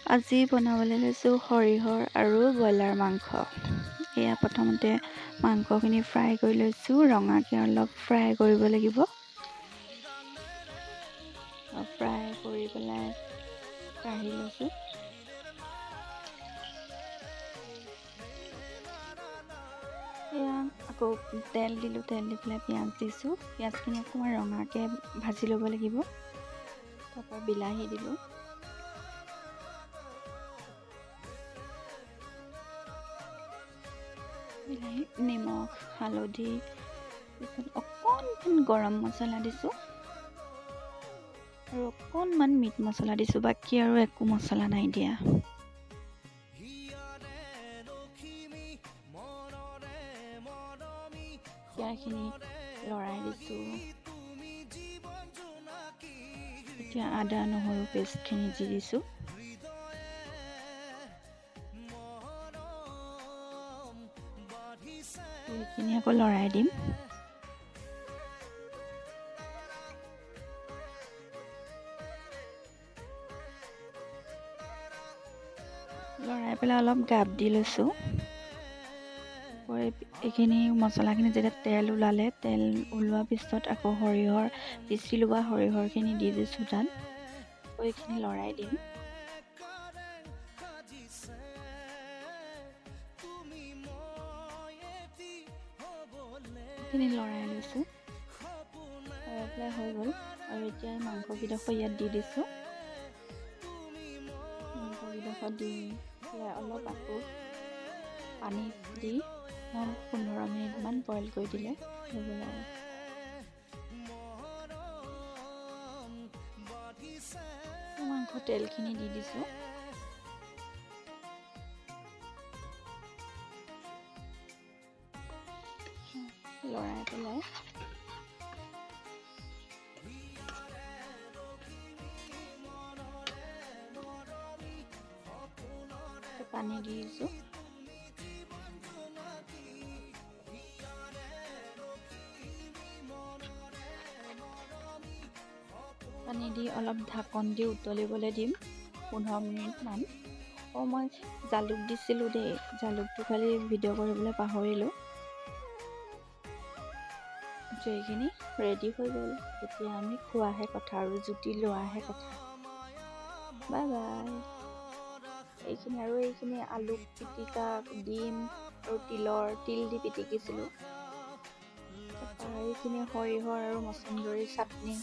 আজি বনাবলৈ লৈছোঁ সৰিয়হৰ আৰু ব্ৰইলাৰ মাংস। এয়া প্ৰথমতে মাংসখিনি ফ্ৰাই কৰি লৈছোঁ, ৰঙাকৈ অলপ ফ্ৰাই কৰিব লাগিব। ফ্ৰাই কৰি পেলাই কাঢ়ি লৈছোঁ। এয়া আকৌ তেল দিলোঁ, তেল দি পেলাই পিঁয়াজ দিছোঁ। পিঁয়াজখিনি অকণমান ৰঙাকৈ ভাজি ল'ব লাগিব। তাৰপৰা বিলাহী দিলোঁ। বিলাহী, নিমখ, হালধি, তাৰপিছত অকণমান গৰম মছলা দিছোঁ আৰু অকণমান মিট মছলা দিছোঁ। বাকী আৰু একো মছলা নাই দিয়া। পিঁয়াজখিনি লৰাই দিছোঁ। এতিয়া আদা নহৰু পেষ্টখিনি দি দিছোঁ। এইখিনি আকৌ লৰাই দিম। লৰাই পেলাই অলপ গাপ দি লৈছোঁ। এইখিনি মছলাখিনি যেতিয়া তেল ওলালে, তেল ওলোৱাৰ পিছত আকৌ পিচি লোৱা সৰিয়হৰখিনি দি দিছোঁ তাত। এইখিনি লৰাই দিম। এইখিনি লৰাই লৈছোঁ। লৰাই পেলাই হৈ গ'ল আৰু এতিয়া মাংসকেইডোখৰ ইয়াত দি দিছোঁ। মাংসকেইডোখৰ দি পেলাই অলপ আকৌ পানী দি 15 মিনিটমান বইল কৰি দিলে হৈ গ'ল আৰু। মাংস তেলখিনি দি দিছোঁ। লৰাই পেলাই পানী দি দিছোঁ। পানী দি অলপ ঢাকন দি উতলিবলৈ দিম 15 মিনিটমান। মই জালুক দিছিলোঁ দেই, জালুকটো খালি ভিডিঅ' কৰিবলৈ পাহৰিলোঁ। এইখিনি ৰেডি হৈ গ'ল। এতিয়া আমি খোৱাহে কথা আৰু জুতি লোৱাহে কথা। Bye bye. এইখিনি আলু পিটিকা, ডিম আৰু তিল দি পিটিকিছিলোঁ। তাৰপৰা এইখিনি সৰিয়হৰ আৰু মচন্দৰী চাটনি।